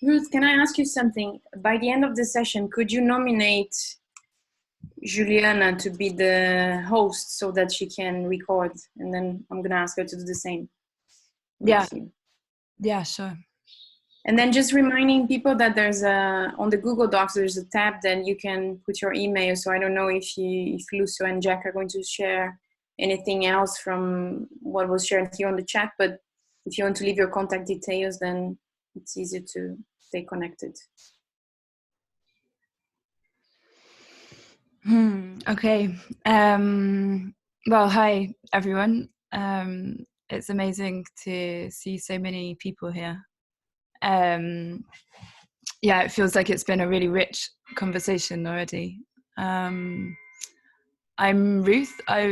Ruth, can I ask you something? By the end of the session, could you nominate Juliana to be the host so that she can record? And then I'm going to ask her to do the same Yeah. with you. Yeah, sure. And then just reminding people that there's on the Google Docs, there's a tab that you can put your email. So I don't know if Lucio and Jack are going to share anything else from what was shared here on the chat, but if you want to leave your contact details, then it's easier to stay connected. Okay. Well, hi everyone. It's amazing to see so many people here. Yeah, it feels like it's been a really rich conversation already. I'm Ruth. I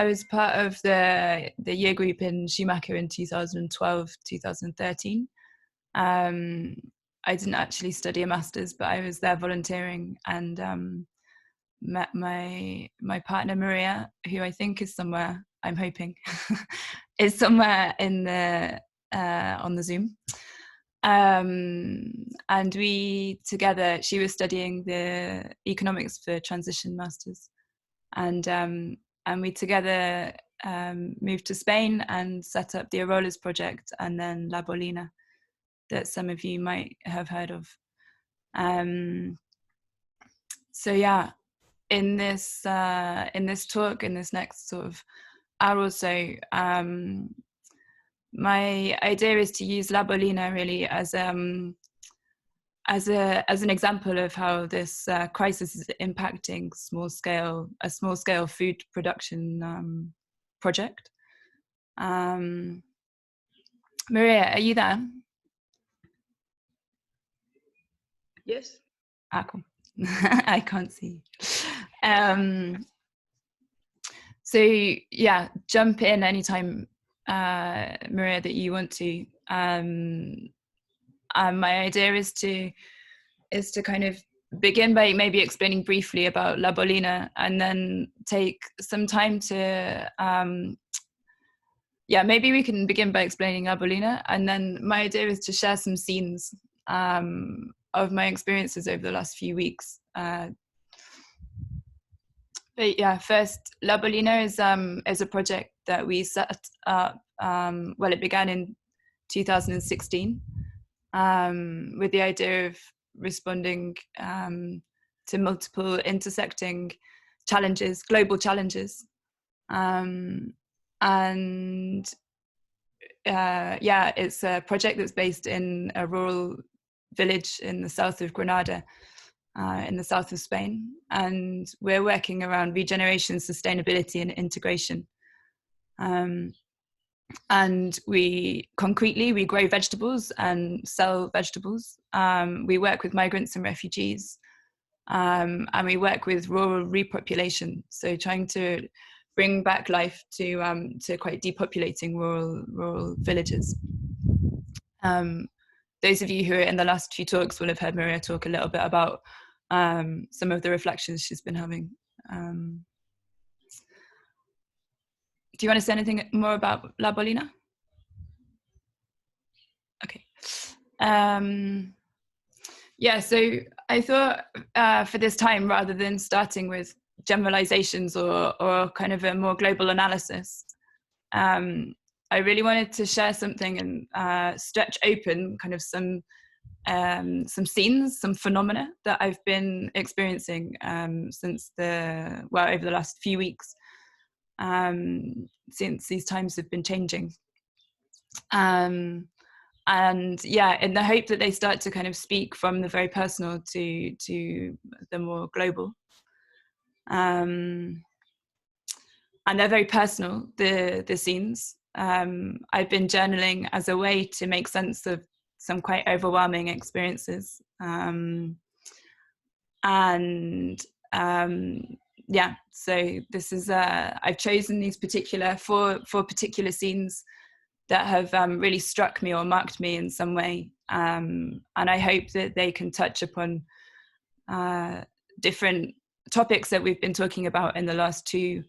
was part of the year group in Schumacher in 2012, 2013. I didn't actually study a master's, but I was there volunteering and met my partner Maria, who I think is somewhere, I'm hoping, is somewhere in the on the Zoom. And we together, she was studying the economics for transition masters, and we together moved to Spain and set up the Auroras project, and then La Bolina, that some of you might have heard of. So yeah, in this talk, in this next sort of hour or so, my idea is to use La Bolina really as an example of how this crisis is impacting a small scale food production project. Maria, are you there? Yes. Cool. I can't see. So yeah, jump in anytime, Maria, that you want to. My idea is to kind of begin by maybe explaining briefly about La Bolina, and then take some time to maybe we can begin by explaining La Bolina, and then my idea is to share some scenes of my experiences over the last few weeks. But yeah, first, La Bolina is a project that we set up. Well, it began in 2016 with the idea of responding to multiple intersecting challenges, global challenges, and it's a project that's based in a rural village in the south of Granada, in the south of Spain, and we're working around regeneration, sustainability, and integration. And we grow vegetables and sell vegetables. We work with migrants and refugees, and we work with rural repopulation, so trying to bring back life to quite depopulating rural villages. Those of you who are in the last few talks will have heard Maria talk a little bit about some of the reflections she's been having. Do you want to say anything more about La Bolina? Okay. Yeah, so I thought for this time, rather than starting with generalizations or kind of a more global analysis, I really wanted to share something and stretch open kind of some scenes, some phenomena that I've been experiencing over the last few weeks, since these times have been changing. And yeah, in the hope that they start to kind of speak from the very personal to the more global. And they're very personal, the scenes. I've been journaling as a way to make sense of some quite overwhelming experiences. So this is, I've chosen these four particular scenes that have really struck me or marked me in some way. And I hope that they can touch upon different topics that we've been talking about in the last 2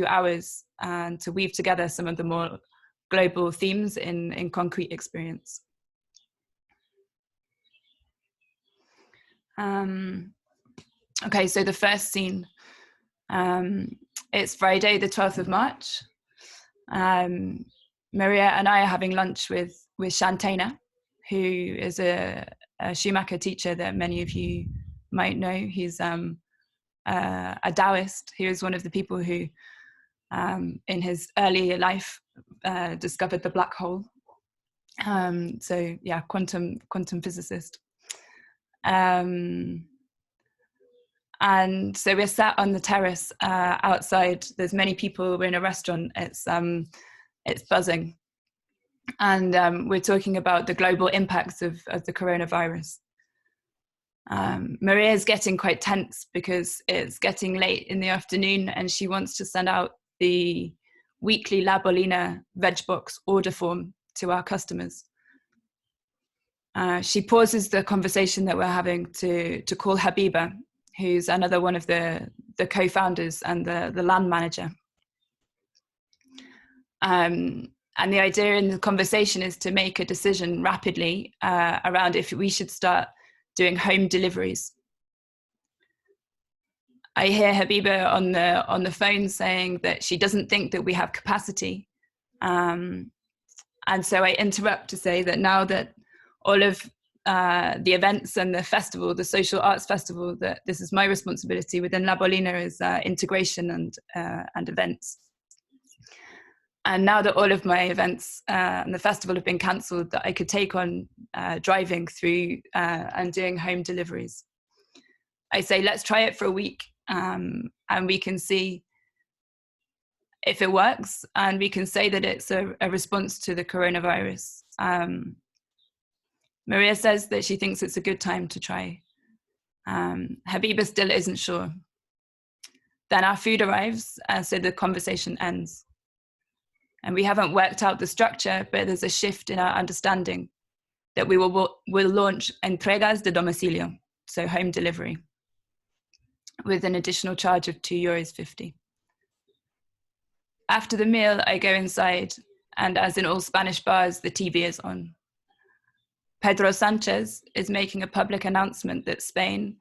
hours, and to weave together some of the more global themes in concrete experience. Okay, so the first scene, it's Friday, the 12th of March. Maria and I are having lunch with Shantana, who is a Schumacher teacher that many of you might know. He's a Taoist. He was one of the people who, in his early life, discovered the black hole. So yeah, quantum physicist. And so we're sat on the terrace outside. There's many people. We're in a restaurant. It's buzzing, and we're talking about the global impacts of the coronavirus. Maria is getting quite tense because it's getting late in the afternoon, and she wants to send out the weekly La Bolina veg box order form to our customers. She pauses the conversation that we're having to call Habiba, who's another one of the co-founders and the land manager. And the idea in the conversation is to make a decision rapidly around if we should start doing home deliveries. I hear Habiba on the phone saying that she doesn't think that we have capacity. And so I interrupt to say that now that all of the events and the festival, the social arts festival, that this is my responsibility within La Bolina is integration and events. And now that all of my events and the festival have been cancelled, that I could take on driving through and doing home deliveries. I say, let's try it for a week and we can see if it works, and we can say that it's a response to the coronavirus. Maria says that she thinks it's a good time to try. Habiba still isn't sure. Then our food arrives, so the conversation ends. And we haven't worked out the structure, but there's a shift in our understanding that we will launch entregas de domicilio, so home delivery, with an additional charge of €2.50. After the meal, I go inside, and as in all Spanish bars, the TV is on. Pedro Sanchez is making a public announcement that Spain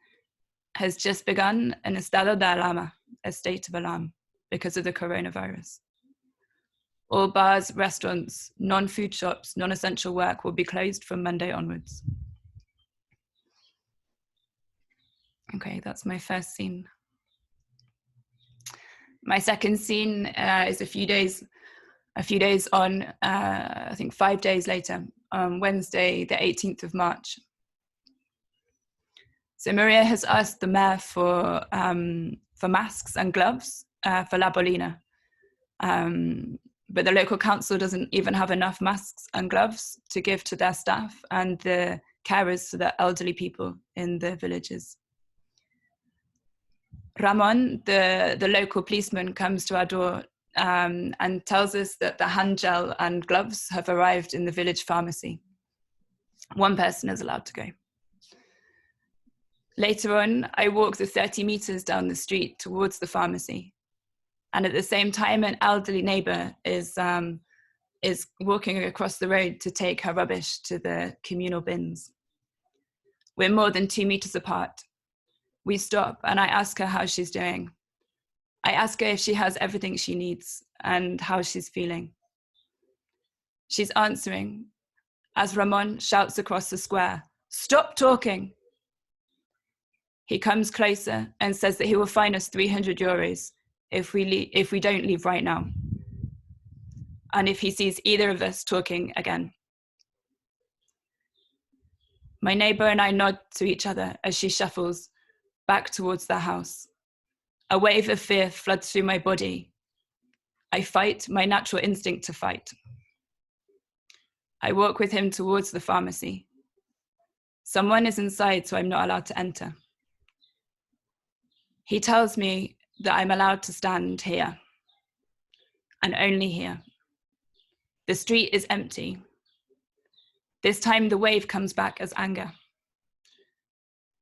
has just begun an estado de alarma, a state of alarm, because of the coronavirus. All bars, restaurants, non-food shops, non-essential work will be closed from Monday onwards. Okay, that's my first scene. My second scene is a few days on, I think 5 days later, on Wednesday, the 18th of March. So Maria has asked the mayor for masks and gloves for La Bolina. But the local council doesn't even have enough masks and gloves to give to their staff and the carers for the elderly people in the villages. Ramon, the local policeman, comes to our door and tells us that the hand gel and gloves have arrived in the village pharmacy. One person is allowed to go. Later on, I walk the 30 meters down the street towards the pharmacy. And at the same time, an elderly neighbor is walking across the road to take her rubbish to the communal bins. We're more than 2 meters apart. We stop and I ask her how she's doing. I ask her if she has everything she needs and how she's feeling. She's answering as Ramon shouts across the square, "Stop talking!" He comes closer and says that he will fine us €300 if we don't leave right now, and if he sees either of us talking again. My neighbor and I nod to each other as she shuffles back towards their house. A wave of fear floods through my body. I fight my natural instinct to fight. I walk with him towards the pharmacy. Someone is inside, so I'm not allowed to enter. He tells me that I'm allowed to stand here, and only here. The street is empty. This time the wave comes back as anger.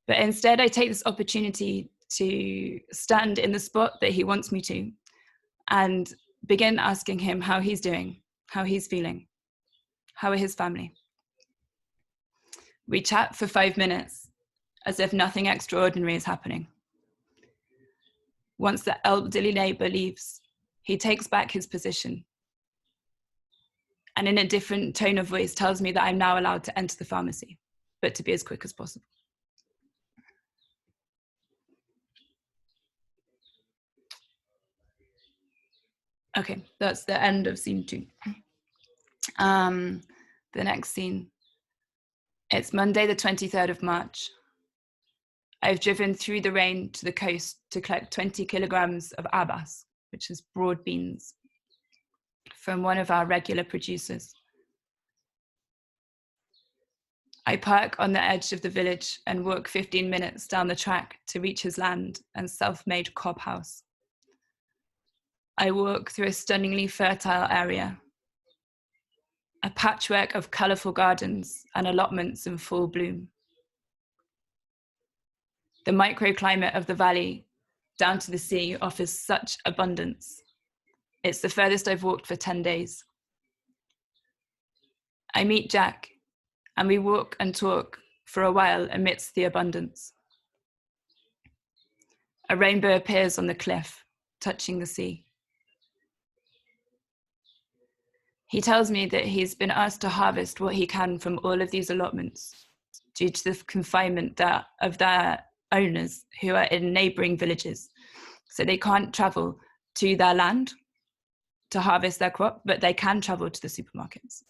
But instead I take this opportunity to stand in the spot that he wants me to and begin asking him how he's doing how he's feeling, how are his family. We chat for 5 minutes, as if nothing extraordinary is happening. Once the elderly neighbor leaves, he takes back his position, and in a different tone of voice tells me that I'm now allowed to enter the pharmacy, but to be as quick as possible. Okay, that's the end of scene 2. The next scene, it's Monday the 23rd of March. I've driven through the rain to the coast to collect 20 kilograms of habas, which is broad beans, from one of our regular producers. I park on the edge of the village and walk 15 minutes down the track to reach his land and self-made cob house. I walk through a stunningly fertile area, a patchwork of colourful gardens and allotments in full bloom. The microclimate of the valley down to the sea offers such abundance. It's the furthest I've walked for 10 days. I meet Jack, and we walk and talk for a while amidst the abundance. A rainbow appears on the cliff, touching the sea. He tells me that he's been asked to harvest what he can from all of these allotments due to the confinement of their owners who are in neighbouring villages. So they can't travel to their land to harvest their crop, but they can travel to the supermarkets.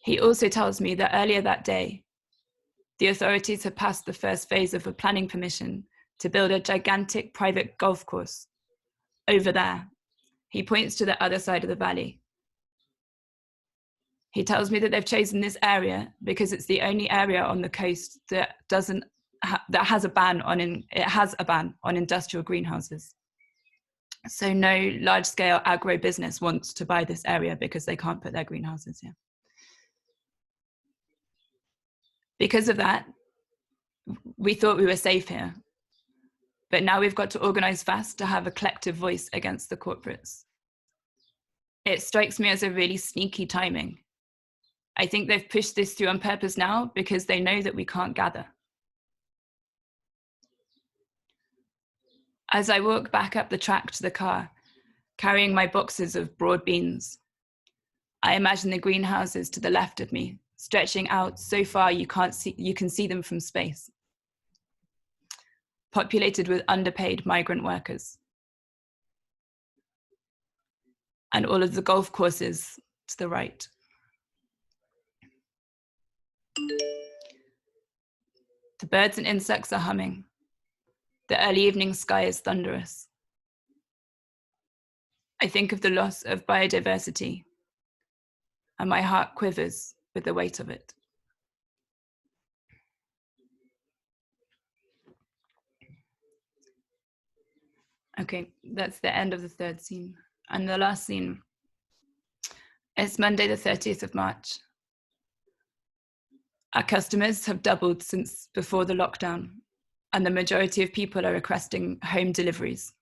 He also tells me that earlier that day, the authorities had passed the first phase of a planning permission to build a gigantic private golf course over there. He points to the other side of the valley. He tells me that they've chosen this area because it's the only area on the coast that has a ban on industrial greenhouses. So no large-scale agro-business wants to buy this area because they can't put their greenhouses here. Because of that, we thought we were safe here. But now we've got to organize fast to have a collective voice against the corporates. It strikes me as a really sneaky timing. I think they've pushed this through on purpose now because they know that we can't gather. As I walk back up the track to the car, carrying my boxes of broad beans, I imagine the greenhouses to the left of me, stretching out so far you can see them from space, populated with underpaid migrant workers. And all of the golf courses to the right. The birds and insects are humming. The early evening sky is thunderous. I think of the loss of biodiversity, and my heart quivers with the weight of it. Okay, that's the end of the third scene. And the last scene, it's Monday the 30th of March. Our customers have doubled since before the lockdown, and the majority of people are requesting home deliveries.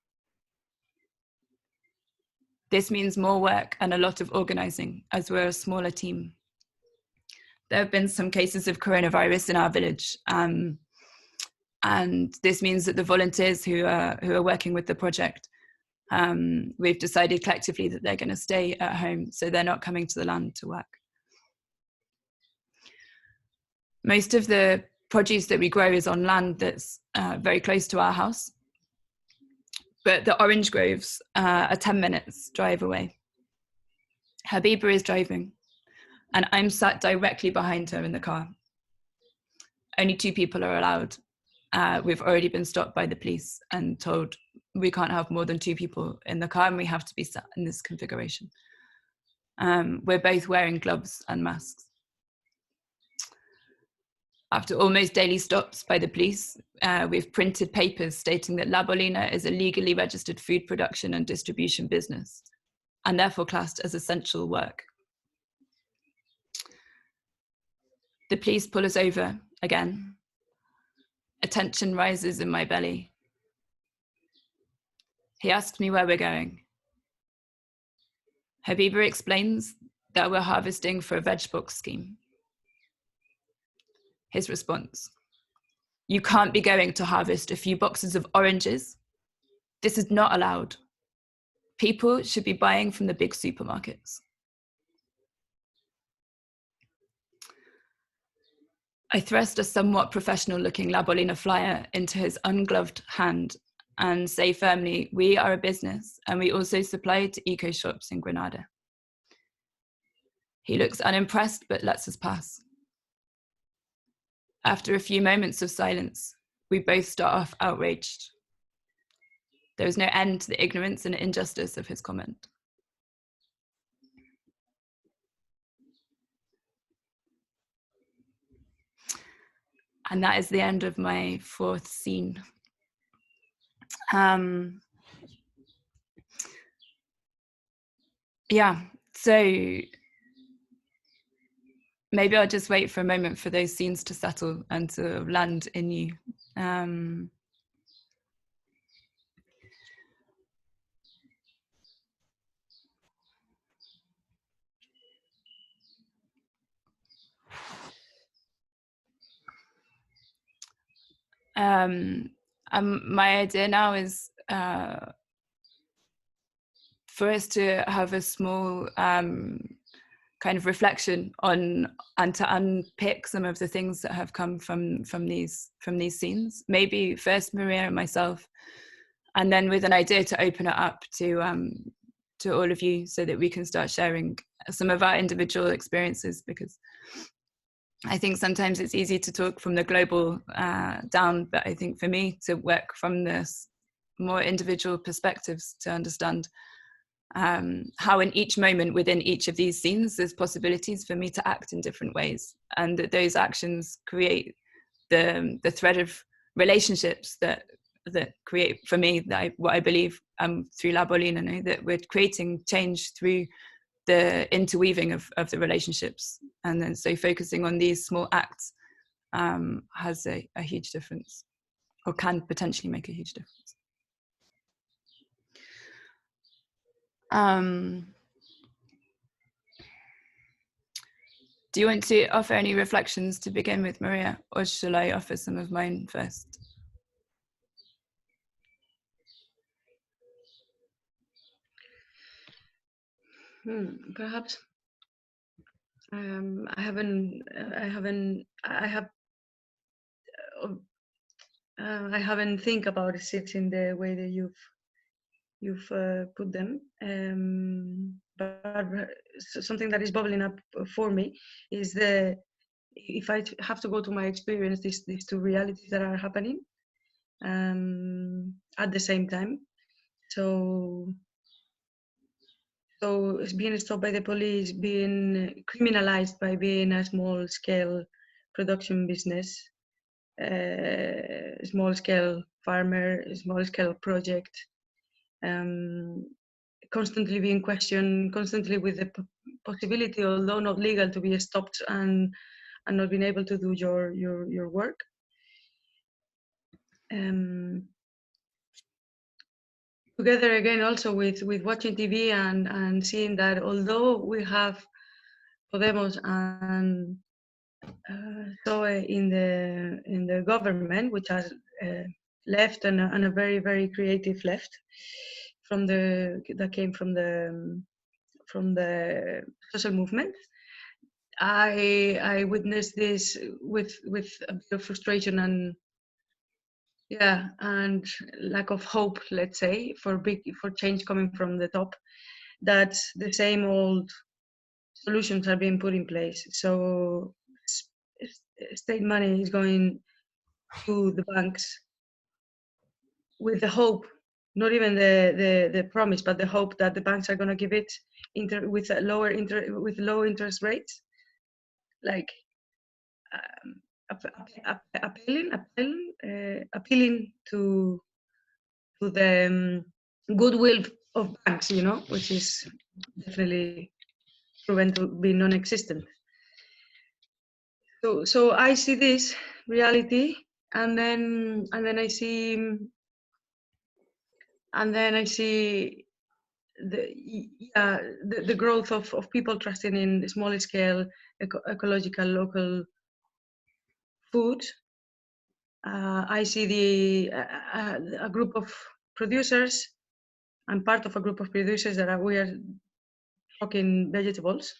This means more work and a lot of organizing, as we're a smaller team. There have been some cases of coronavirus in our village, and this means that the volunteers who are working with the project, we've decided collectively that they're going to stay at home, so they're not coming to the land to work. Most of the produce that we grow is on land that's very close to our house, but the orange groves are 10 minutes drive away. Habiba is driving, and I'm sat directly behind her in the car. Only 2 people are allowed. We've already been stopped by the police and told we can't have more than 2 people in the car, and we have to be sat in this configuration. We're both wearing gloves and masks. After almost daily stops by the police, we've printed papers stating that La Bolina is a legally registered food production and distribution business, and therefore classed as essential work. The police pull us over again. A tension rises in my belly. He asked me where we're going. Habiba explains that we're harvesting for a veg box scheme. His response: you can't be going to harvest a few boxes of oranges. This is not allowed. People should be buying from the big supermarkets. I thrust a somewhat professional-looking La Bolina flyer into his ungloved hand and say firmly, we are a business and we also supply to eco shops in Granada. He looks unimpressed but lets us pass. After a few moments of silence, we both start off outraged. There is no end to the ignorance and injustice of his comment. And that is the end of my fourth scene. Yeah, so maybe I'll just wait for a moment for those scenes to settle and to land in you. My idea now is for us to have a small kind of reflection on and to unpick some of the things that have come from these scenes. Maybe first Maria and myself, and then with an idea to open it up to all of you, so that we can start sharing some of our individual experiences, because I think sometimes it's easy to talk from the global down, but I think for me to work from this more individual perspectives to understand how in each moment within each of these scenes there's possibilities for me to act in different ways, and that those actions create the thread of relationships that create for me what I believe through La Bolina, that we're creating change through the interweaving of the relationships. And then so focusing on these small acts has a huge difference, or can potentially make a huge difference. Do you want to offer any reflections to begin with, Maria, or shall I offer some of mine first? Perhaps I haven't think about it in the way that you've put them. But something that is bubbling up for me is if I have to go to my experience, these two realities that are happening at the same time. So it's being stopped by the police, being criminalized by being a small scale production business, small scale farmer, small scale project, constantly being questioned, constantly with the possibility, although not legal, to be stopped and not being able to do your work. Together again also with watching TV and seeing that although we have Podemos and in the government, which has left and a very, very creative left that came from the social movement, I witnessed this with a bit of frustration and lack of hope, let's say, for change coming from the top, that the same old solutions are being put in place. So state money is going to the banks with the hope, not even the promise, but the hope that the banks are going to give it with low interest rates, like appealing to the goodwill of banks, which is definitely proven to be non-existent. So I see this reality, and then I see And then I see the growth of people trusting in small scale ecological local food. I see a group of producers. I'm part of a group of producers that we are talking vegetables,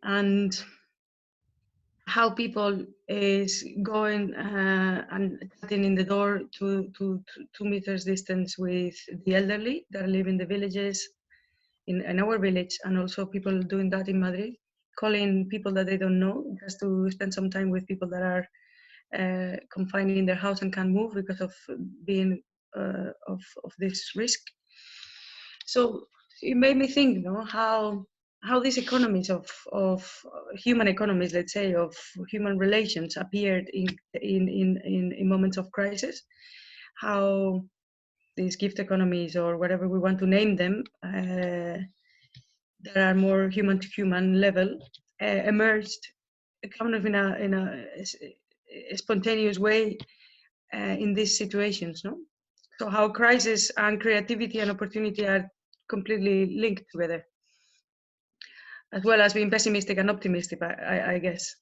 and how people is going and cutting in the door to 2 meters distance with the elderly that live in the villages, in our village, and also people doing that in Madrid, calling people that they don't know just to spend some time with people that are confined in their house and can't move because of being of this risk. So it made me think, you know, how these economies of human economies, let's say, of human relations appeared in moments of crisis, how these gift economies, or whatever we want to name them, that are more human to human level, emerged kind of in a spontaneous way in these situations, no? So how crisis and creativity and opportunity are completely linked together, as well as being pessimistic and optimistic, I guess.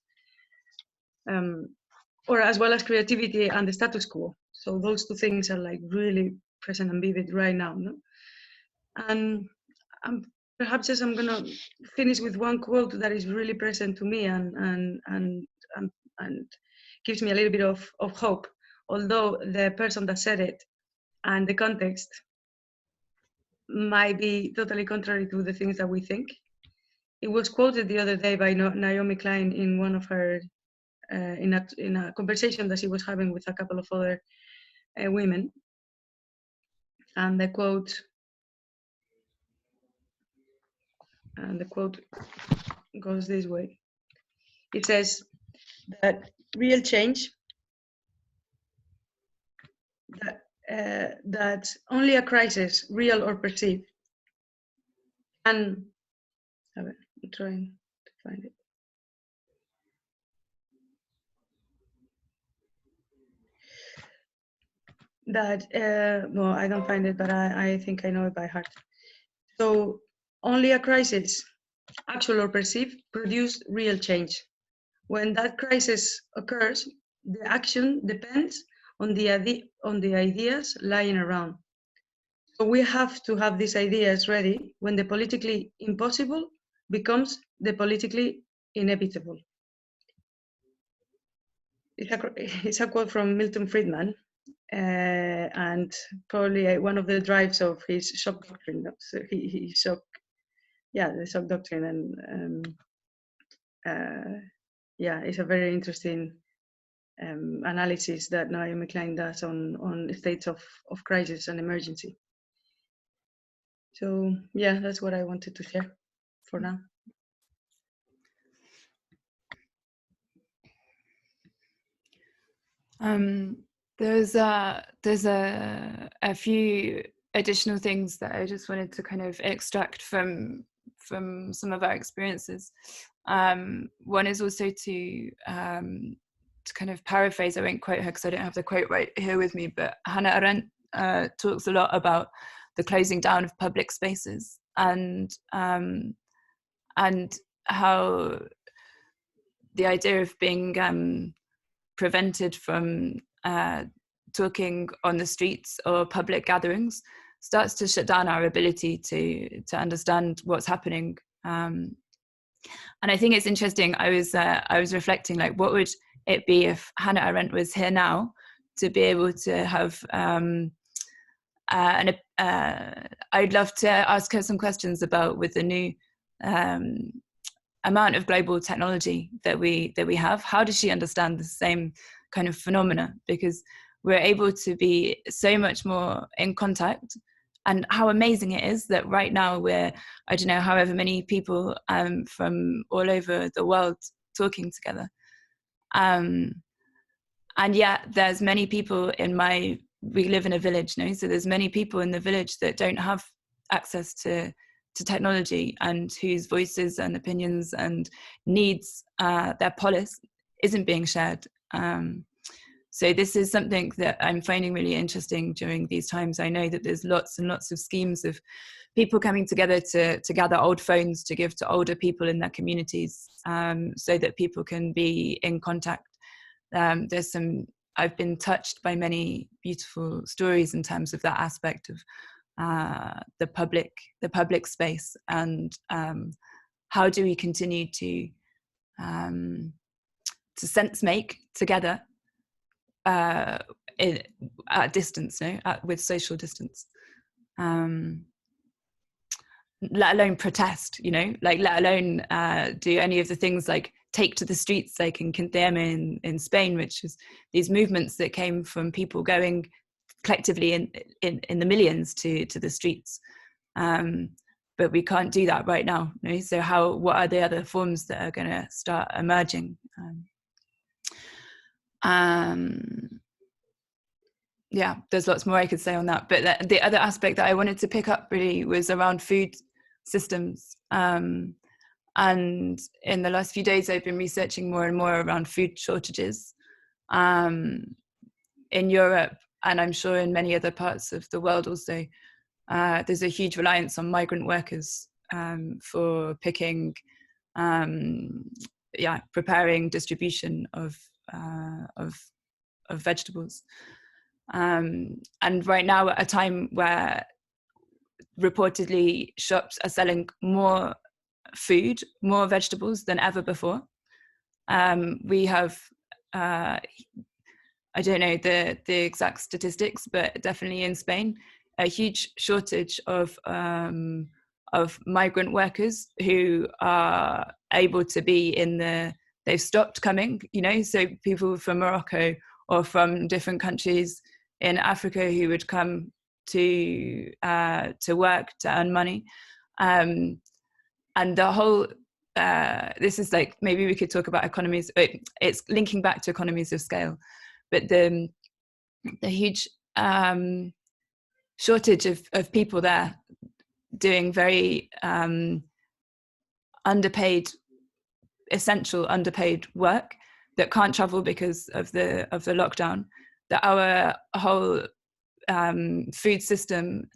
Or as well as creativity and the status quo. So those two things are like really present and vivid right now, no? And perhaps I'm gonna finish with one quote that is really present to me and gives me a little bit of hope, although the person that said it and the context might be totally contrary to the things that we think. It was quoted the other day by Nomi Klein in one of her in a conversation that she was having with a couple of other women, and the quote goes this way. It says that real change, that only a crisis, real or perceived, can. I'm trying to find it. That well, I don't find it, but I think I know it by heart. So only a crisis, actual or perceived, produce real change. When that crisis occurs, the action depends on the ideas lying around. So we have to have these ideas ready when the politically impossible becomes the politically inevitable. It's a quote from Milton Friedman, and probably one of the drives of his shock doctrine. So the shock doctrine, and it's a very interesting analysis that Nomi Klein does on states of crisis and emergency. So yeah, that's what I wanted to share for now. There's a few additional things that I just wanted to kind of extract from some of our experiences. One is also to kind of paraphrase, I won't quote her because I don't have the quote right here with me, but Hannah Arendt talks a lot about the closing down of public spaces and how the idea of being prevented from talking on the streets or public gatherings starts to shut down our ability to understand what's happening. And I think it's interesting. I was reflecting, like, what would it be if Hannah Arendt was here now to be able to have I'd love to ask her some questions about, with the new amount of global technology that we have, how does she understand the same kind of phenomena? Because we're able to be so much more in contact, and how amazing it is that right now we're, I don't know, however many people from all over the world talking together. And yet there's many people we live in a village, no? So there's many people in the village that don't have access to technology, and whose voices and opinions and needs, their polis isn't being shared. So this is something that I'm finding really interesting during these times. I know that there's lots and lots of schemes of people coming together to gather old phones to give to older people in their communities, so that people can be in contact. I've been touched by many beautiful stories in terms of that aspect of the public space, and how do we continue to sense make together at distance, with social distance, let alone protest, let alone do any of the things like take to the streets, like in Quintema in Spain, which is these movements that came from people going collectively in the millions to the streets. But we can't do that right now. So what are the other forms that are going to start emerging? Yeah, there's lots more I could say on that. But the other aspect that I wanted to pick up really was around food systems. And in the last few days, I've been researching more and more around food shortages in Europe, and I'm sure in many other parts of the world also. There's a huge reliance on migrant workers for picking, preparing, distribution of vegetables. And right now, at a time where reportedly shops are selling more food, more vegetables than ever before, we have, I don't know the exact statistics, but definitely in Spain, a huge shortage of migrant workers who are able to be they've stopped coming, so people from Morocco or from different countries in Africa who would come to work to earn money, and the whole this is like, maybe we could talk about economies. It's linking back to economies of scale, but the huge shortage of people there doing very essential underpaid work that can't travel because of the lockdown, that our whole food system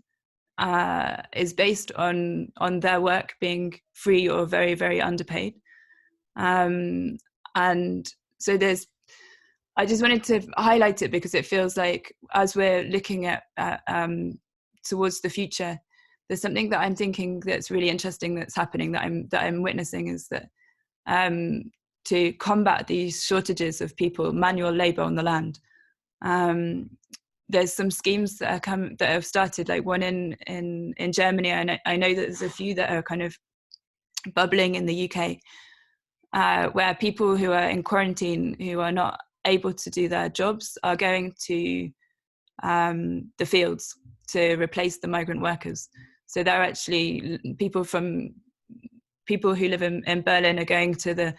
is based on their work being free or very, very underpaid. And so I just wanted to highlight it because it feels like, as we're looking at towards the future, there's something that I'm thinking that's really interesting that's happening, that I'm witnessing, is that to combat these shortages of people, manual labor on the land, there's some schemes that have started, like one in Germany, and I know that there's a few that are kind of bubbling in the UK, where people who are in quarantine, who are not able to do their jobs, are going to the fields to replace the migrant workers. So they're actually people who live in Berlin are going to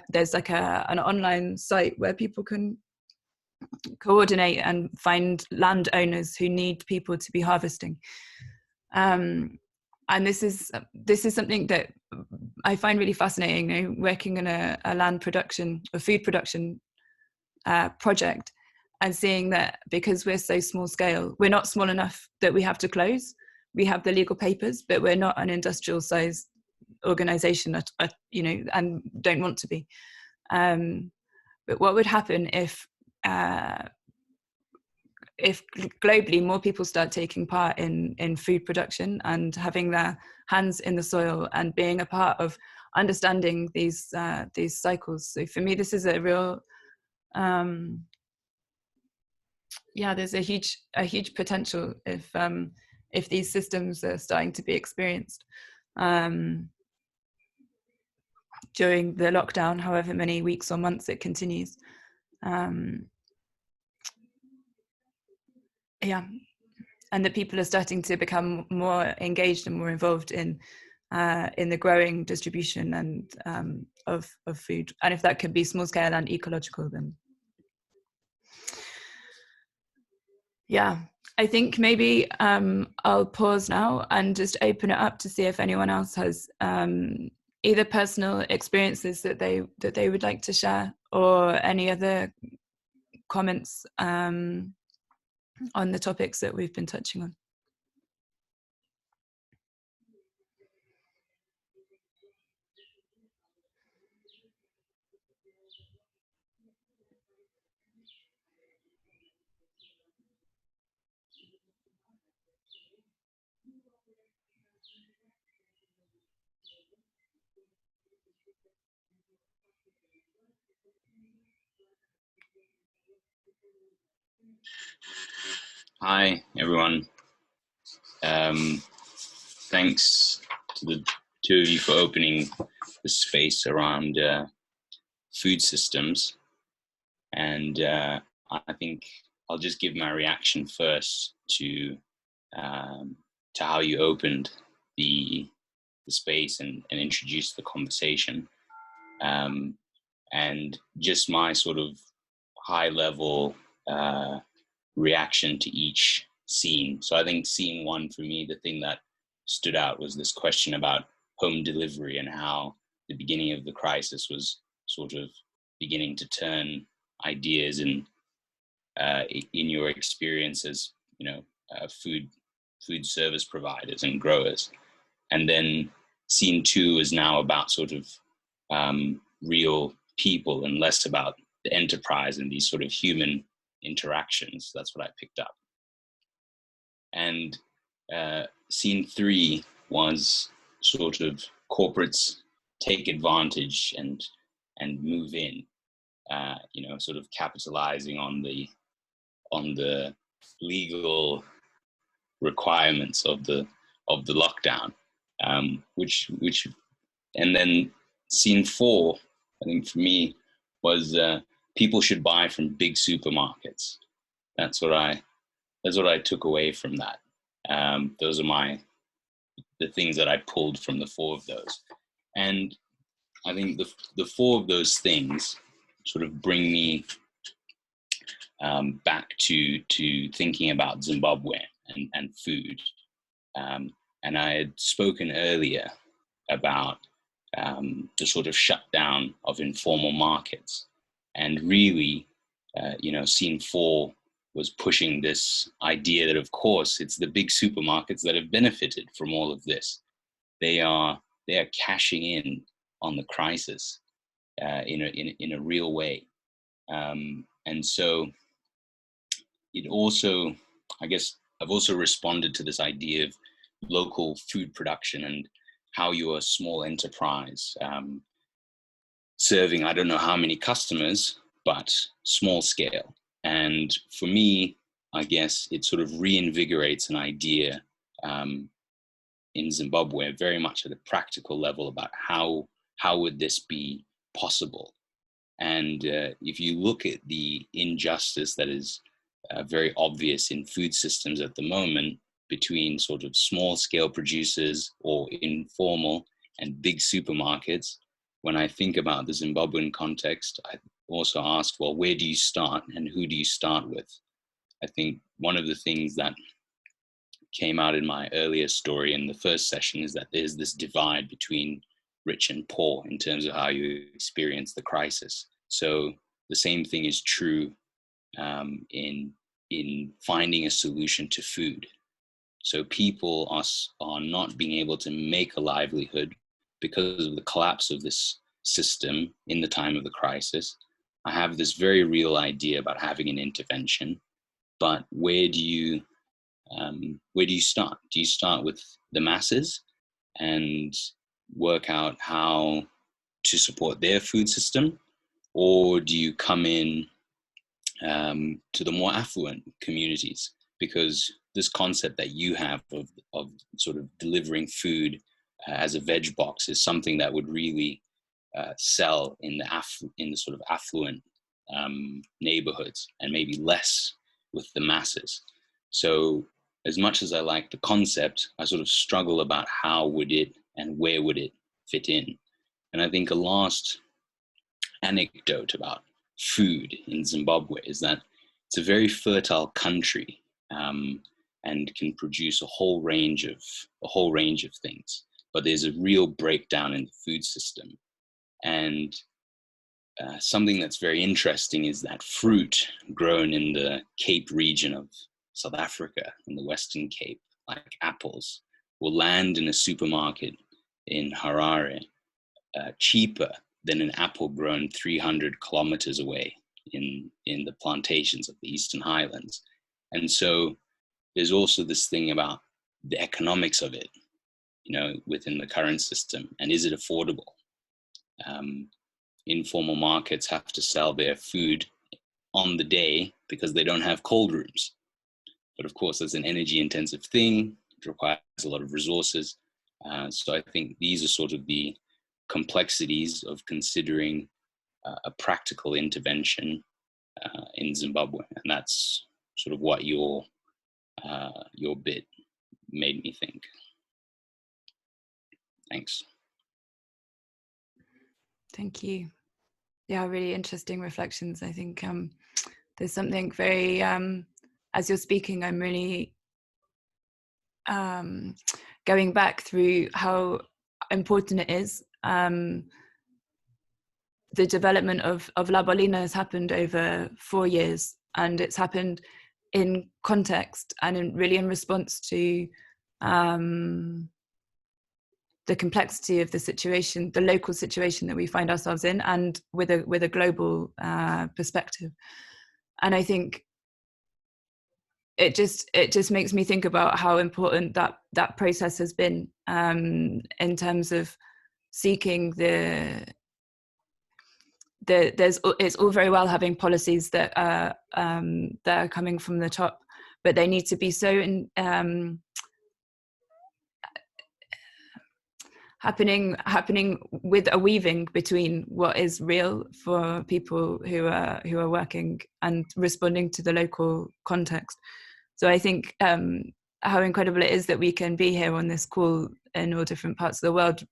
there's like an online site where people can coordinate and find landowners who need people to be harvesting. And this is something that I find really fascinating, working in a land production, a food production project, and seeing that because we're so small scale, we're not small enough that we have to close. We have the legal papers, but we're not an industrial sized organization, and don't want to be. But what would happen if globally more people start taking part in food production and having their hands in the soil and being a part of understanding these cycles? So for me, this is a real there's a huge potential if these systems are starting to be experienced during the lockdown, however many weeks or months it continues. And that people are starting to become more engaged and more involved in the growing, distribution and of food. And if that can be small scale and ecological, then I think maybe I'll pause now and just open it up to see if anyone else has either personal experiences that they would like to share, or any other comments on the topics that we've been touching on. Hi, everyone. Thanks to the two of you for opening the space around food systems. And I think I'll just give my reaction first to how you opened the space and introduced the conversation. And just my sort of high level reaction to each scene. So I think scene one for me, the thing that stood out was this question about home delivery and how the beginning of the crisis was sort of beginning to turn ideas in your experience as, food service providers and growers. And then scene two is now about sort of real people and less about the enterprise and these sort of human interactions. That's what I picked up. And scene three was sort of corporates take advantage and move in, sort of capitalizing on the legal requirements of the lockdown, which and then scene four, I think for me, was people should buy from big supermarkets. That's what I took away from that. Those are the things that I pulled from the four of those. And I think the four of those things sort of bring me back to thinking about Zimbabwe and food. And I had spoken earlier about the sort of shutdown of informal markets. And really, scene four was pushing this idea that, of course, it's the big supermarkets that have benefited from all of this. They are cashing in on the crisis in a real way. And so it also, I guess, I've also responded to this idea of local food production and how you're a small enterprise serving, I don't know how many customers, but small scale. And for me, I guess it sort of reinvigorates an idea in Zimbabwe, very much at a practical level, about how would this be possible. And if you look at the injustice that is very obvious in food systems at the moment between sort of small scale producers or informal and big supermarkets, when I think about the Zimbabwean context, I also ask, well, where do you start and who do you start with? I think one of the things that came out in my earlier story in the first session is that there's this divide between rich and poor in terms of how you experience the crisis. So the same thing is true in finding a solution to food. So people are not being able to make a livelihood because of the collapse of this system in the time of the crisis. I have this very real idea about having an intervention, but where do you start? Do you start with the masses and work out how to support their food system, or do you come in to the more affluent communities? Because this concept that you have of sort of delivering food as a veg box is something that would really sell in the sort of affluent neighborhoods, and maybe less with the masses. So as much as I like the concept, I sort of struggle about how would it and where would it fit in. And I think a last anecdote about food in Zimbabwe is that it's a very fertile country and can produce a whole range of things. But there's a real breakdown in the food system. And something that's very interesting is that fruit grown in the Cape region of South Africa, in the Western Cape, like apples, will land in a supermarket in Harare cheaper than an apple grown 300 kilometers away in the plantations of the Eastern Highlands. And so there's also this thing about the economics of it, you know, within the current system, and is it affordable? Informal markets have to sell their food on the day because they don't have cold rooms. But of course, that's an energy intensive thing. It requires a lot of resources. So I think these are sort of the complexities of considering a practical intervention in Zimbabwe. And that's sort of what your bit made me think. Thanks. Thank you. Yeah, really interesting reflections. I think there's something very, as you're speaking, I'm really going back through how important it is. The development of La Bolina has happened over 4 years, and it's happened in context and really in response to the complexity of the situation, the local situation that we find ourselves in, and with a global perspective. And I think it just makes me think about how important that process has been in terms of seeking it's all very well having policies that are coming from the top, but they need to be so happening with a weaving between what is real for people who are working and responding to the local context. So I think how incredible it is that we can be here on this call in all different parts of the world,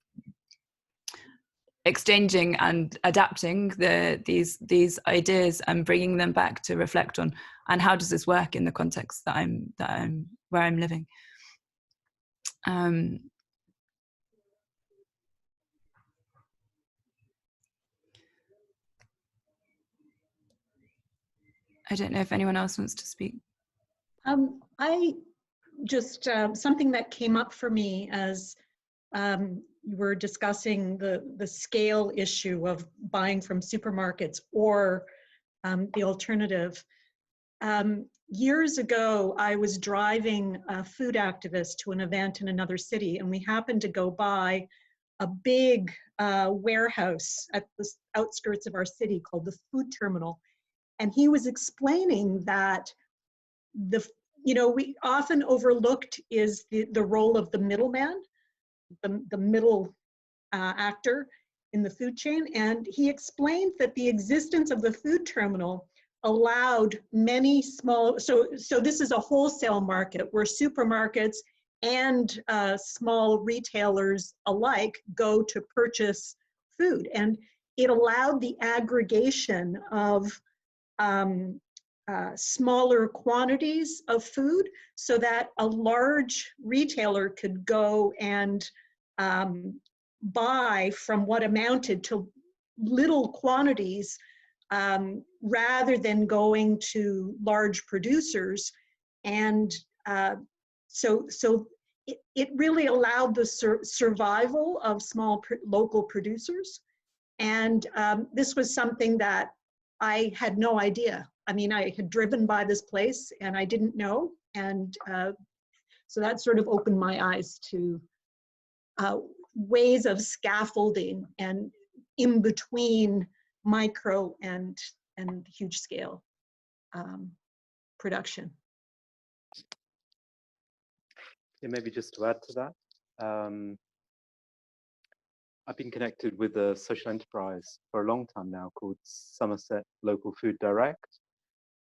exchanging and adapting these ideas and bringing them back to reflect on, and how does this work in the context that I'm where I'm living. I don't know if anyone else wants to speak. I just, something that came up for me as you were discussing the scale issue of buying from supermarkets or the alternative. Years ago, I was driving a food activist to an event in another city, and we happened to go by a big warehouse at the outskirts of our city called the food terminal. And he was explaining that we often overlooked is the role of the middleman, the middle actor in the food chain. And he explained that the existence of the food terminal allowed many small, so this is a wholesale market where supermarkets and small retailers alike go to purchase food. And it allowed the aggregation of smaller quantities of food so that a large retailer could go and buy from what amounted to little quantities rather than going to large producers. And so it really allowed the survival of small local producers. And this was something that I had no idea. I mean, I had driven by this place and I didn't know. And so that sort of opened my eyes to ways of scaffolding and in between micro and huge scale production. Yeah, maybe just to add to that, I've been connected with a social enterprise for a long time now called Somerset Local Food Direct.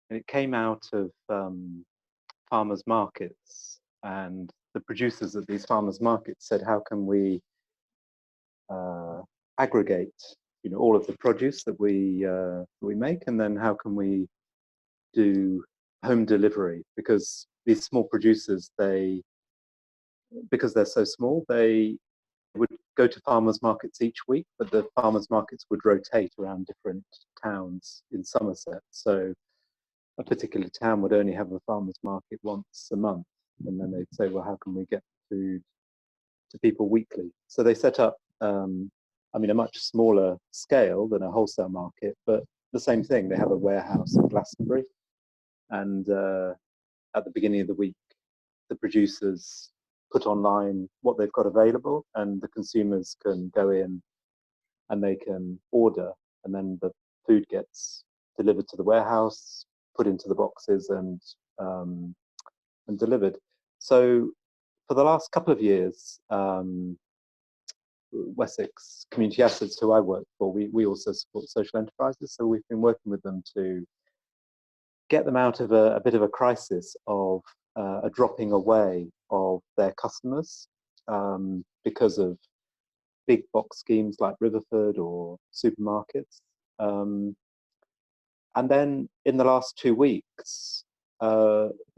And it came out of farmers markets, and the producers at these farmers markets said, how can we aggregate all of the produce that we make, and then how can we do home delivery? Because these small producers, because they're so small, they would go to farmers markets each week, but the farmers markets would rotate around different towns in Somerset. So a particular town would only have a farmers market once a month, and then they'd say, well, how can we get food to people weekly? So they set up, I mean, a much smaller scale than a wholesale market, but the same thing. They have a warehouse in Glastonbury, and at the beginning of the week, the producers put online what they've got available, and the consumers can go in and they can order, and then the food gets delivered to the warehouse, put into the boxes, and delivered. So for the last couple of years, Wessex Community Assets, who I work for, we also support social enterprises. So we've been working with them to get them out of a bit of a crisis of a dropping away of their customers because of big box schemes like Riverford or supermarkets. And then in the last 2 weeks,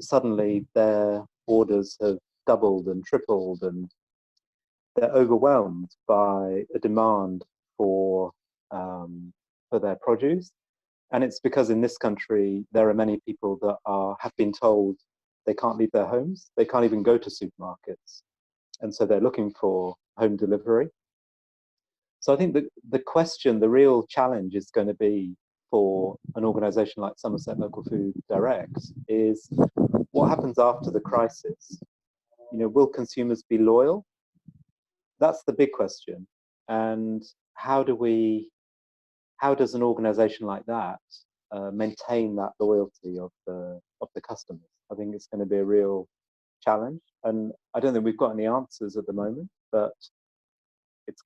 suddenly their orders have doubled and tripled, and they're overwhelmed by a demand for their produce. And it's because in this country, there are many people that have been told they can't leave their homes. They can't even go to supermarkets. And so they're looking for home delivery. So I think the question, the real challenge is going to be for an organisation like Somerset Local Food Direct is what happens after the crisis? You know, will consumers be loyal? That's the big question. And how does an organisation like that maintain that loyalty of the customers? I think it's going to be a real challenge, and I don't think we've got any answers at the moment. But it's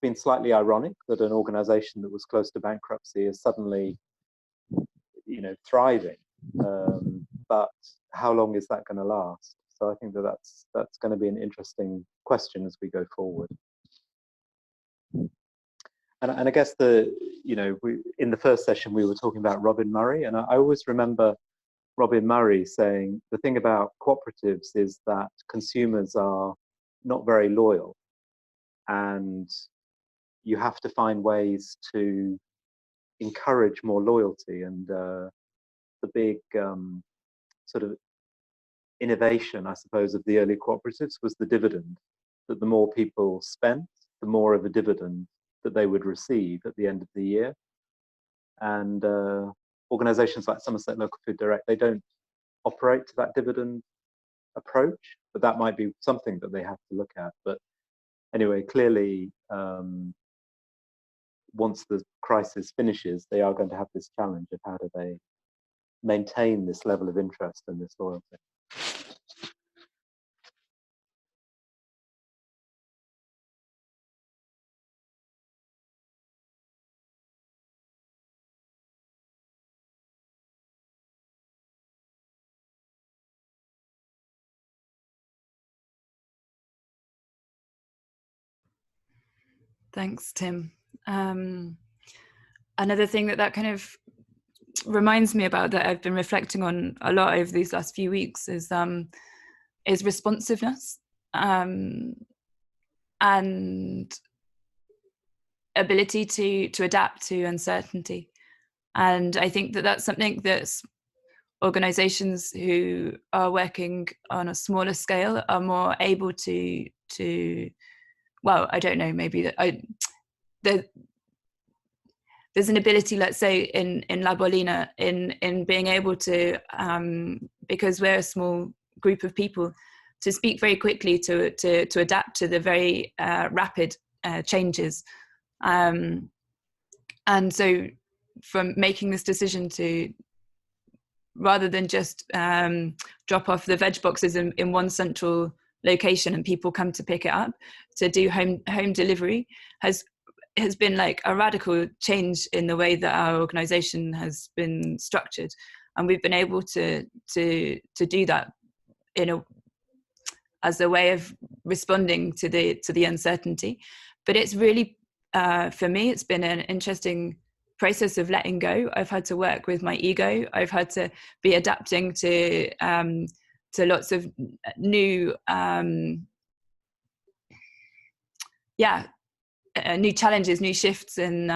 been slightly ironic that an organisation that was close to bankruptcy is suddenly, thriving. But how long is that going to last? So I think that's going to be an interesting question as we go forward. And I guess in the first session we were talking about Robin Murray, and I always remember Robin Murray saying the thing about cooperatives is that consumers are not very loyal, and you have to find ways to encourage more loyalty. And the big sort of innovation, I suppose, of the early cooperatives was the dividend, that the more people spent, the more of a dividend that they would receive at the end of the year. And organisations like Somerset Local Food Direct, they don't operate to that dividend approach, but that might be something that they have to look at. But anyway, clearly, once the crisis finishes, they are going to have this challenge of how do they maintain this level of interest and this loyalty. Thanks, Tim. Another thing that kind of reminds me about, that I've been reflecting on a lot over these last few weeks, is responsiveness and ability to adapt to uncertainty. And I think that's something that organizations who are working on a smaller scale are more able to well, I don't know, maybe there's an ability, let's say, in La Bolina, in being able to, because we're a small group of people, to speak very quickly, to adapt to the very rapid changes. And so from making this decision to, rather than just drop off the veg boxes in one central location and people come to pick it up, to do home delivery has been like a radical change in the way that our organization has been structured. And we've been able to do that as a way of responding to the uncertainty. But it's really, for me, it's been an interesting process of letting go. I've had to work with my ego. I've had to be adapting to lots of new new challenges, new shifts, and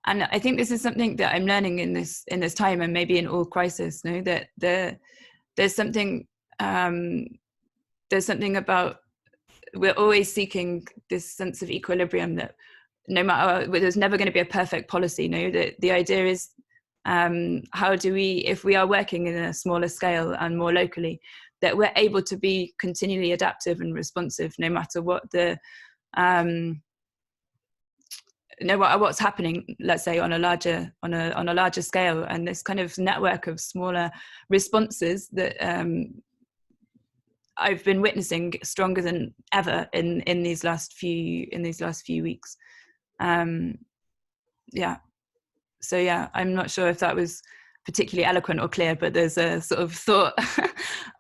I think this is something that I'm learning in this time, and maybe in all crisis, that there's something about, we're always seeking this sense of equilibrium, that no matter, there's never going to be a perfect policy. That the idea is, how do we, if we are working in a smaller scale and more locally, that we're able to be continually adaptive and responsive, no matter what what's happening, let's say on a larger scale. And this kind of network of smaller responses that I've been witnessing stronger than ever in these last few weeks. So I'm not sure if that was particularly eloquent or clear, but there's a sort of thought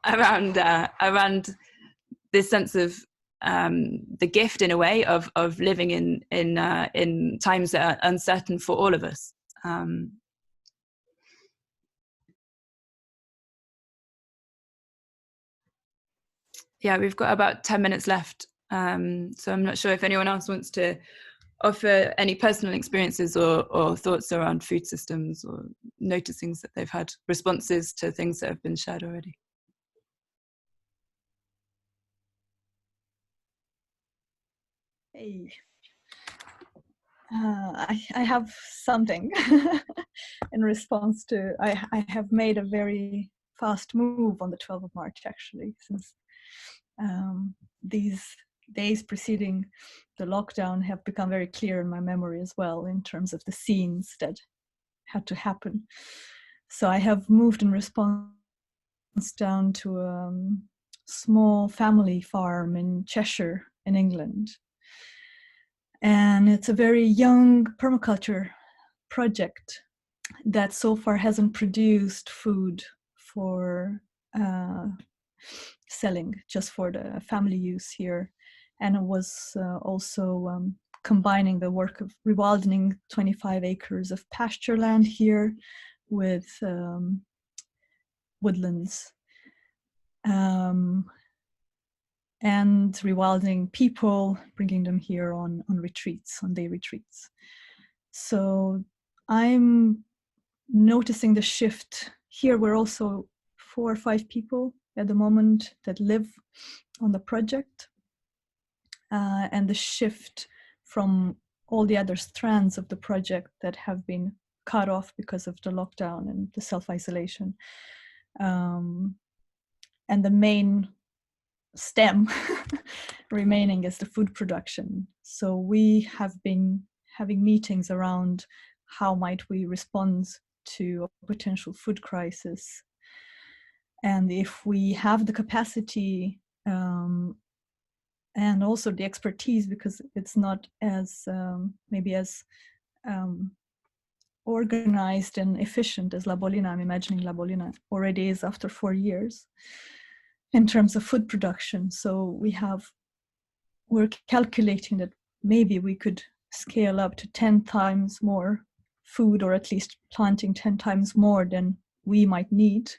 around this sense of the gift, in a way, of living in times that are uncertain for all of us. We've got about 10 minutes left, so I'm not sure if anyone else wants to offer any personal experiences or thoughts around food systems, or noticings that they've had, responses to things that have been shared already. Hey, I have something in response to, I have made a very fast move on the 12th of March, actually, since these days preceding the lockdown have become very clear in my memory as well, in terms of the scenes that had to happen. So I have moved in response down to a small family farm in Cheshire in England. And it's a very young permaculture project that so far hasn't produced food for selling, just for the family use here. And it was also combining the work of rewilding 25 acres of pasture land here with woodlands, and rewilding people, bringing them here on retreats, on day retreats. So I'm noticing the shift here. We're also 4 or 5 people at the moment that live on the project, and the shift from all the other strands of the project that have been cut off because of the lockdown and the self-isolation, and the main stem remaining is the food production. So we have been having meetings around how might we respond to a potential food crisis, and if we have the capacity and also the expertise, because it's not as maybe as organized and efficient as La Bolina. I'm imagining La Bolina already is after 4 years in terms of food production. So we're calculating that maybe we could scale up to 10 times more food, or at least planting 10 times more than we might need.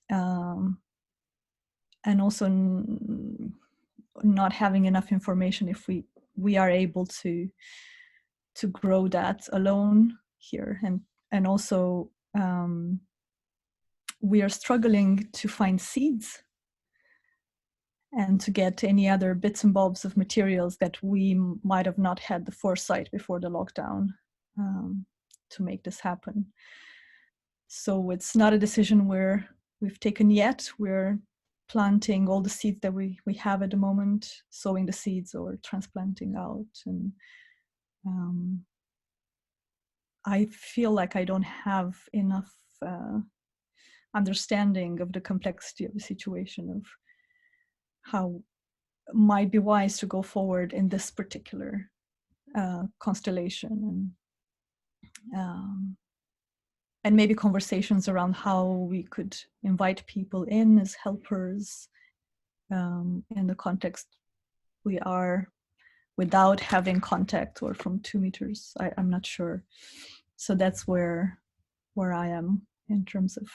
And also not having enough information if we are able to grow that alone here. And also we are struggling to find seeds and to get any other bits and bobs of materials that we might have not had the foresight before the lockdown to make this happen. So it's not a decision we've taken yet. We're planting all the seeds that we have at the moment, sowing the seeds or transplanting out. And I feel like I don't have enough understanding of the complexity of the situation, of how it might be wise to go forward in this particular constellation, and maybe conversations around how we could invite people in as helpers in the context we are, without having contact or from 2 meters. I'm not sure. So that's where I am in terms of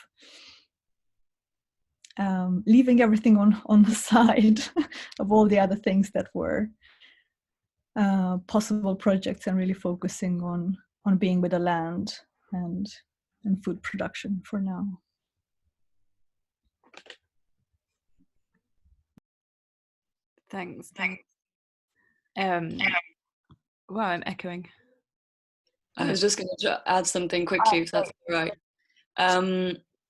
leaving everything on the side of all the other things that were possible projects and really focusing on being with the land and food production for now. Thanks. Wow, I'm echoing. I was just going to add something quickly, if that's all right.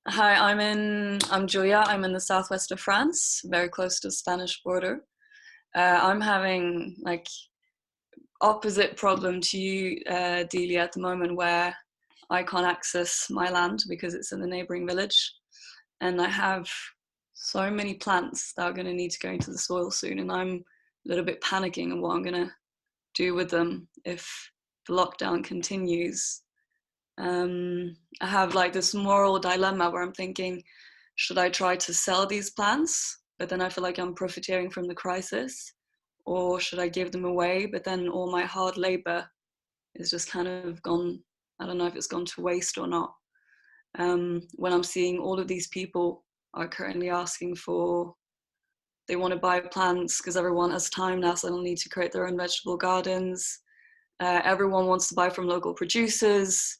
Hi, I'm Julia. I'm in the southwest of France, very close to the Spanish border. I'm having like opposite problem to you, Delia, at the moment, where I can't access my land because it's in the neighboring village, and I have so many plants that are going to need to go into the soil soon, and I'm a little bit panicking on what I'm going to do with them if the lockdown continues. I have like this moral dilemma where I'm thinking, should I try to sell these plants, but then I feel like I'm profiteering from the crisis, or should I give them away, but then all my hard labor is just kind of gone, I don't know if it's gone to waste or not. When I'm seeing all of these people are currently asking for, they want to buy plants because everyone has time now, so they don't need to create their own vegetable gardens. Everyone wants to buy from local producers,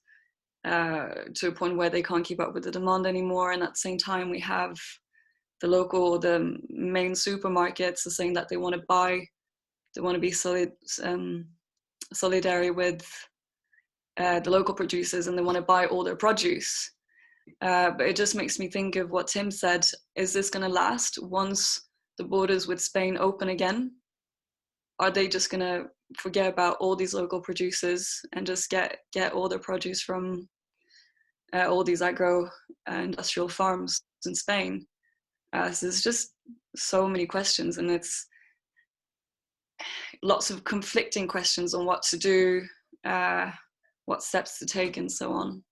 to a point where they can't keep up with the demand anymore. And at the same time, we have the main supermarkets are saying that they want to be solidary with the local producers, and they want to buy all their produce. But it just makes me think of what Tim said. Is this going to last once the borders with Spain open again? Are they just going to forget about all these local producers and just get all their produce from all these agro-industrial farms in Spain? So there's just so many questions, and it's lots of conflicting questions on what to do, what steps to take, and so on.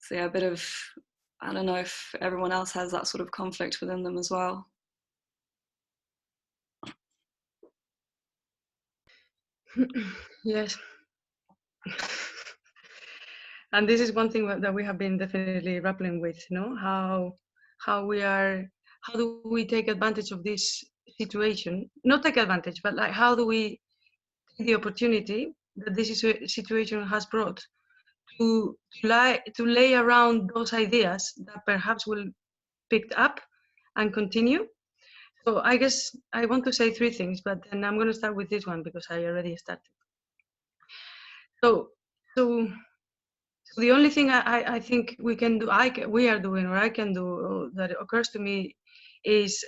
So yeah, a bit of, I don't know if everyone else has that sort of conflict within them as well. Yes. And this is one thing that we have been definitely grappling with, you know, how do we take advantage of this situation? Not take advantage, but like, how do we take the opportunity that this situation has brought to lay around those ideas that perhaps will pick up and continue? So I guess I want to say three things, but then I'm going to start with this one because I already started. So the only thing I think we can do, we are doing, or I can do, that occurs to me, is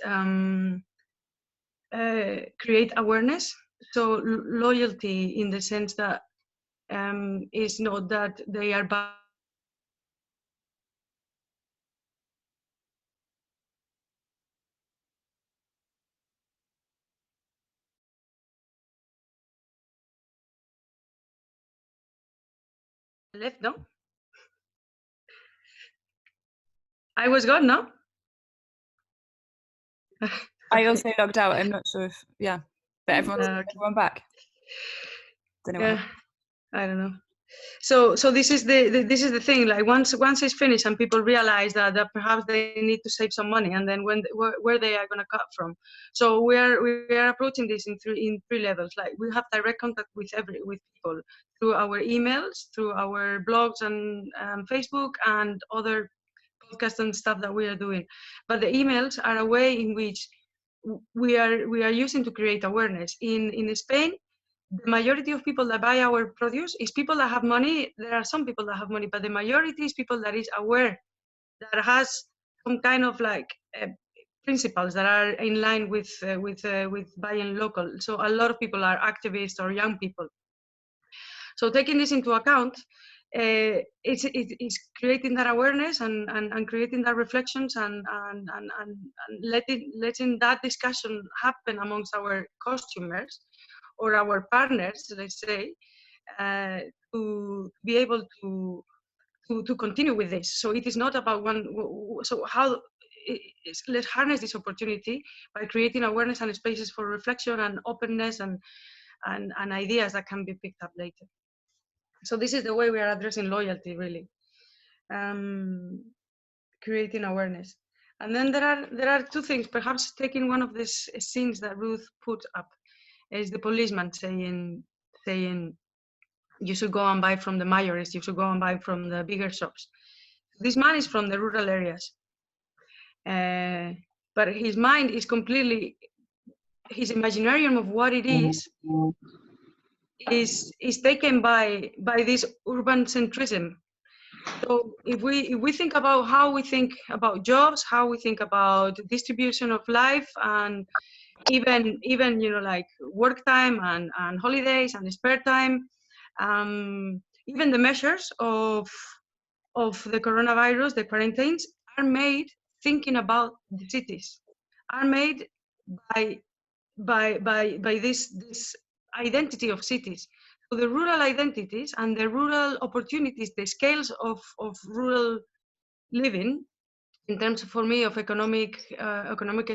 create awareness. So loyalty, in the sense that is not that they are left, no? I was gone, no? I also logged out. I'm not sure if, yeah, but everyone back. Don't know. Yeah, I don't know. So this is the thing. Like once it's finished and people realize that perhaps they need to save some money, and then where they are going to cut from. So we are approaching this in three levels. Like we have direct contact with people through our emails, through our blogs and Facebook and other podcasts and stuff that we are doing. But the emails are a way in which we are using to create awareness. In Spain, the majority of people that buy our produce is people that have money. There are some people that have money, but the majority is people that is aware, that has some kind of like principles that are in line with buying local. So a lot of people are activists or young people. So taking this into account, it's creating that awareness and creating that reflections and letting that discussion happen amongst our customers or our partners, let's say, to be able to continue with this. So it is not about one. So how let's harness this opportunity by creating awareness and spaces for reflection and openness and ideas that can be picked up later. So this is the way we are addressing loyalty, really, creating awareness. And then there are two things. Perhaps taking one of these scenes that Ruth put up. is the policeman saying you should go and buy from the mayors, you should go and buy from the bigger shops. This man is from the rural areas, but his mind is completely, his imaginarium of what it is taken by this urban centrism. So if we think about how we think about jobs, how we think about distribution of life, and even like work time and holidays and spare time, even the measures of the coronavirus, the quarantines, are made thinking about the cities, are made by this identity of cities. So the rural identities and the rural opportunities, the scales of rural living, in terms of, for me, of economic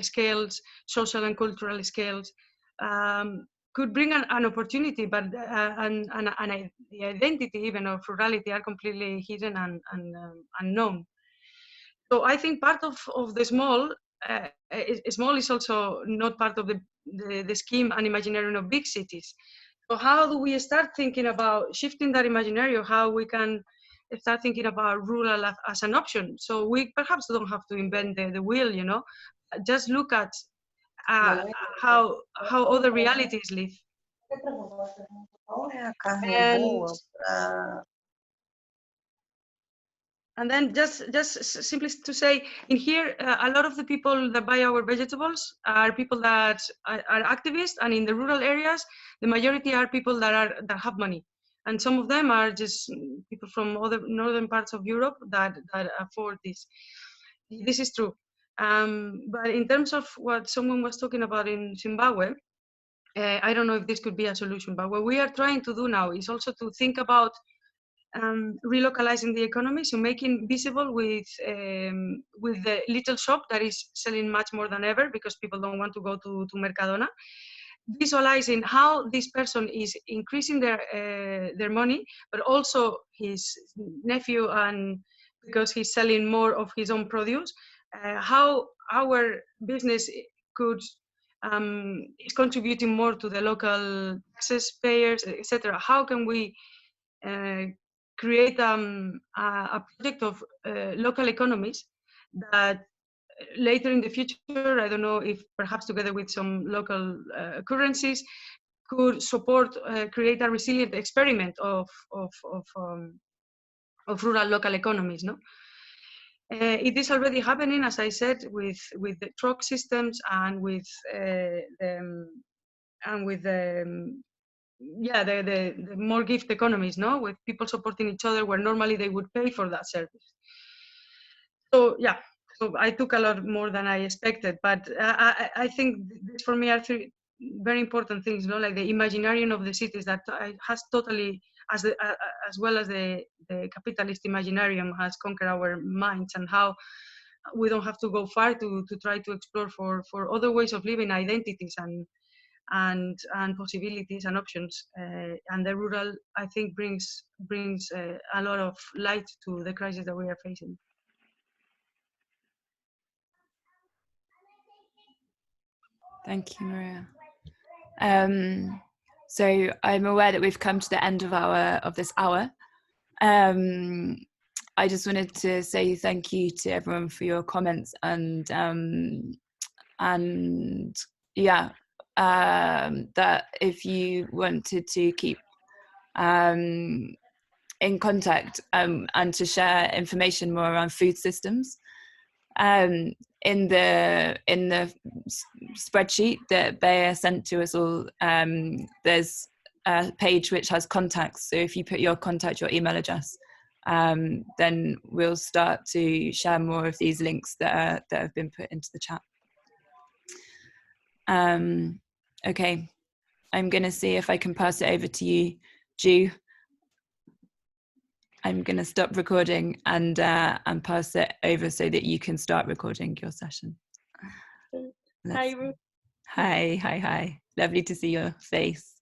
scales, social and cultural scales, could bring an opportunity, but the identity even of rurality are completely hidden and unknown. So I think part of the small is also not part of the scheme and imaginarium of big cities. So how do we start thinking about shifting that imaginarium? How we can start thinking about rural as an option? So we perhaps don't have to invent the wheel, just look at how other realities live. And then just simply to say, in here, a lot of the people that buy our vegetables are people that are activists, and in the rural areas, the majority are people that have money, and some of them are just people from other northern parts of Europe that afford this. This is true, but in terms of what someone was talking about in Zimbabwe, I don't know if this could be a solution. But what we are trying to do now is also to think about relocalizing the economy, so making visible with the little shop that is selling much more than ever because people don't want to go to Mercadona, visualizing how this person is increasing their money, but also his nephew, and because he's selling more of his own produce, how our business could is contributing more to the local taxes payers, etc. How can we create a project of local economies that later in the future, I don't know if perhaps together with some local currencies, could support, create a resilient experiment of rural local economies, no? It is already happening, as I said, with the truck systems and with the more gift economies, no, with people supporting each other where normally they would pay for that service. So yeah, so I took a lot more than I expected, but I think this for me are three very important things, no, like the imaginarium of the cities that has totally, as well as the capitalist imaginarium has conquered our minds, and how we don't have to go far to try to explore for other ways of living, identities and possibilities and options, and the rural, I think, brings a lot of light to the crisis that we are facing. Thank you, Maria. So I'm aware that we've come to the end of this hour. I just wanted to say thank you to everyone for your comments, and that if you wanted to keep in contact and to share information more around food systems, in the spreadsheet that Bea sent to us all, there's a page which has contacts. So if you put your contact, your email address, then we'll start to share more of these links that have been put into the chat. Okay, I'm going to see if I can pass it over to you, Ju. I'm going to stop recording and pass it over so that you can start recording your session. Hi, Ruth. Hi. Lovely to see your face.